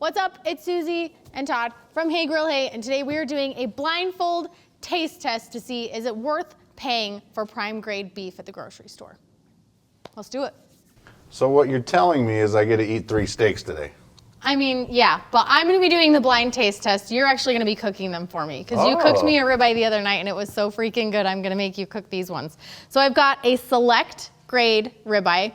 What's up? It's Susie and Todd from Hey Grill Hey, and today we are doing a blindfold taste test to see is it worth paying for prime grade beef at the grocery store. Let's do it. So what you're telling me is I get to eat 3 steaks today. I mean, yeah, but I'm gonna be doing the blind taste test. You're actually gonna be cooking them for me because you cooked me a ribeye the other night and it was so freaking good. I'm gonna make you cook these ones. So I've got a select grade ribeye.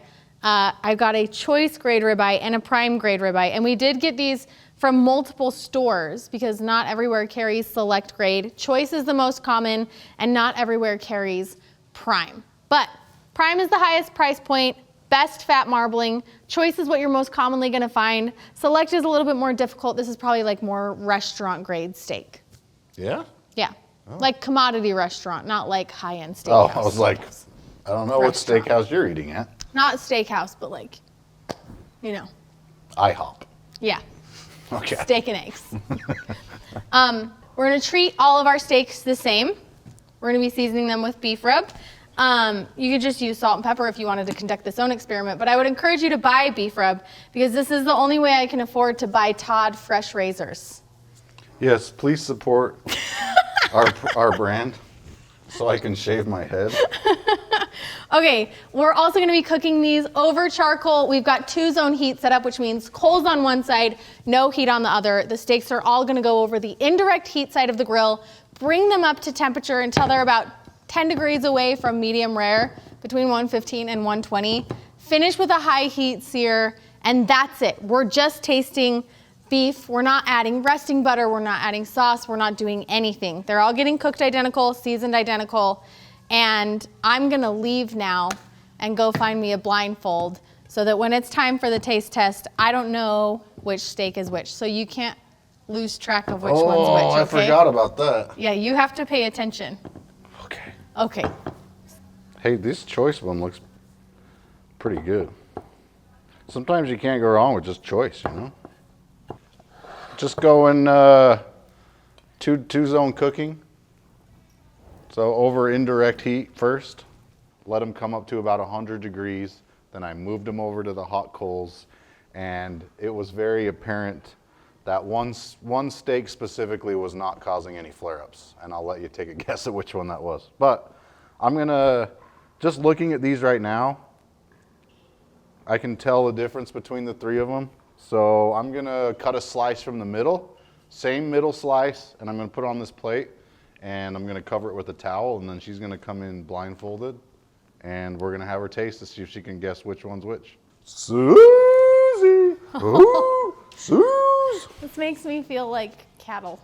I've got a choice grade ribeye and a prime grade ribeye. And we did get these from multiple stores because not everywhere carries select grade. Choice is the most common and not everywhere carries prime. But prime is the highest price point, best fat marbling. Choice is what you're most commonly gonna find. Select is a little bit more difficult. This is probably like more restaurant grade steak. Yeah? Yeah, like commodity restaurant, not like high-end steakhouse. Oh, I was like, I don't know what steakhouse you're eating at. Not steakhouse, but like, you know. IHOP. Yeah. Okay. Steak and eggs. We're gonna treat all of our steaks the same. We're gonna be seasoning them with beef rub. You could just use salt and pepper if you wanted to conduct this own experiment, but I would encourage you to buy beef rub because this is the only way I can afford to buy Todd fresh razors. Yes, please support our brand so I can shave my head. Okay, we're also gonna be cooking these over charcoal. We've got 2-zone heat set up, which means coals on one side, no heat on the other. The steaks are all gonna go over the indirect heat side of the grill, bring them up to temperature until they're about 10 degrees away from medium rare, between 115 and 120. Finish with a high heat sear, and that's it. We're just tasting beef. We're not adding resting butter. We're not adding sauce. We're not doing anything. They're all getting cooked identical, seasoned identical. And I'm gonna leave now and go find me a blindfold so that when it's time for the taste test, I don't know which steak is which. So you can't lose track of which one's which, okay? Oh, I forgot about that. Yeah, you have to pay attention. Okay. Okay. Hey, this choice one looks pretty good. Sometimes you can't go wrong with just choice, you know? Just go in two-zone cooking. So over indirect heat first, let them come up to about 100 degrees. Then I moved them over to the hot coals, and it was very apparent that one steak specifically was not causing any flare-ups. And I'll let you take a guess at which one that was. But I'm gonna, just looking at these right now, I can tell the difference between the 3 of them. So I'm gonna cut a slice from the middle, same middle slice, and I'm gonna put it on this plate. And I'm gonna cover it with a towel, and then she's gonna come in blindfolded, and we're gonna have her taste to see if she can guess which one's which. Susie! Ooh, Suze! This makes me feel like cattle.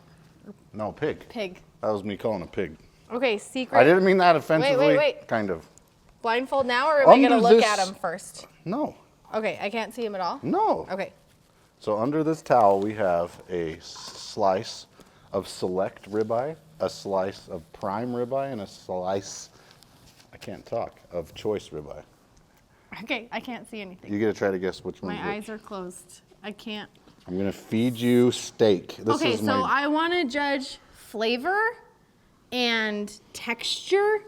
No, pig. Pig. That was me calling a pig. Okay, secret. I didn't mean that offensively. Wait. Kind of. Blindfold now, or am I gonna look at him first? No. Okay, I can't see him at all? No. Okay. So under this towel, we have a slice of select ribeye, a slice of prime ribeye, and a slice, I can't talk, of choice ribeye. Okay, I can't see anything. You get to try to guess which one's My which. eyes are closed. I can't. I'm gonna feed you steak. Okay, so I wanna judge flavor and texture,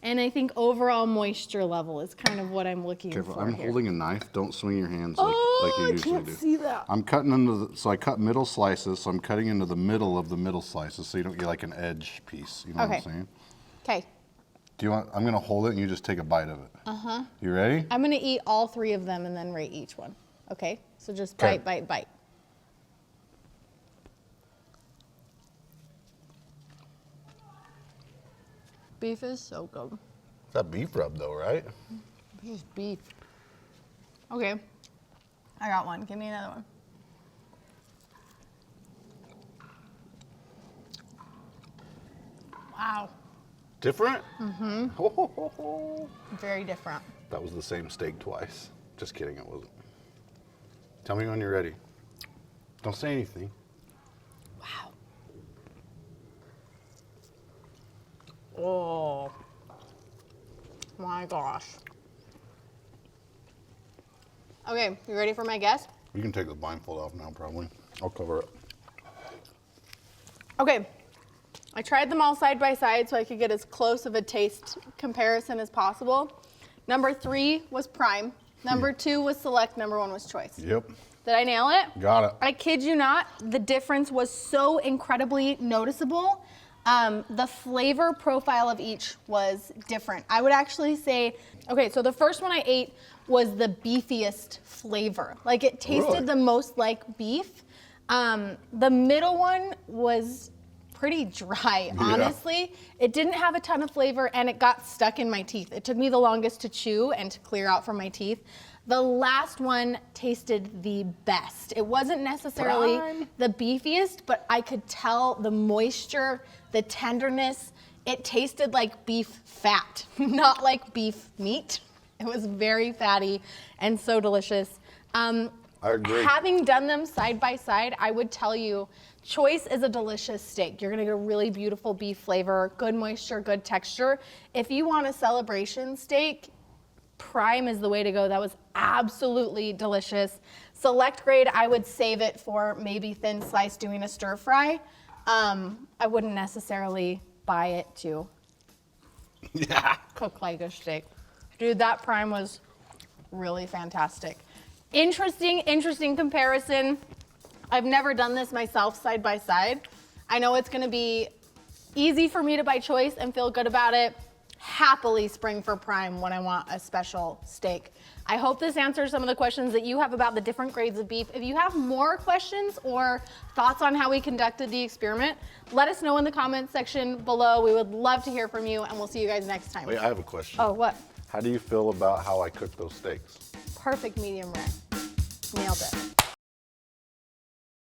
and I think overall moisture level is kind of what I'm looking Careful, for I'm here. holding a knife. Don't swing your hands like you usually I can't do. see that. I'm cutting into so I cut middle slices, so I'm cutting into the middle of the middle slices so you don't get like an edge piece. You know what I'm saying? Okay. Do you want, I'm gonna hold it and you just take a bite of it. Uh-huh. You ready? I'm gonna eat all 3 of them and then rate each one. Okay? So just bite, bite, bite. Beef is so good. It's that beef rub though, right? This is beef. Okay. I got one. Give me another one. Wow. Different? Mm-hmm. Very different. That was the same steak twice. Just kidding, it wasn't. Tell me when you're ready. Don't say anything. Wow. Oh. My gosh. Okay, you ready for my guess? You can take the blindfold off now, probably. I'll cover it. Okay, I tried them all side by side so I could get as close of a taste comparison as possible. Number 3 was Prime. Number 2 was Select. Number 1 was Choice. Yep. Did I nail it? Got it. I kid you not, the difference was so incredibly noticeable. The flavor profile of each was different. I would actually say, okay, so the first one I ate was the beefiest flavor. Like it tasted the most like beef. The middle one was pretty dry, honestly. It didn't have a ton of flavor and it got stuck in my teeth. It took me the longest to chew and to clear out from my teeth. The last one tasted the best. It wasn't necessarily the beefiest, but I could tell the moisture, the tenderness. It tasted like beef fat, not like beef meat. It was very fatty and so delicious. I agree. Having done them side by side, I would tell you, Choice is a delicious steak. You're gonna get a really beautiful beef flavor, good moisture, good texture. If you want a celebration steak, Prime is the way to go. That was absolutely delicious. Select grade, I would save it for maybe thin slice doing a stir fry. I wouldn't necessarily buy it to cook like a steak. Dude, that Prime was really fantastic. Interesting comparison. I've never done this myself side by side. I know it's gonna be easy for me to buy Choice and feel good about it. Happily spring for Prime when I want a special steak. I hope this answers some of the questions that you have about the different grades of beef. If you have more questions or thoughts on how we conducted the experiment, let us know in the comments section below. We would love to hear from you and we'll see you guys next time. Wait, I have a question. Oh, what? How do you feel about how I cooked those steaks? Perfect medium rare. Nailed it.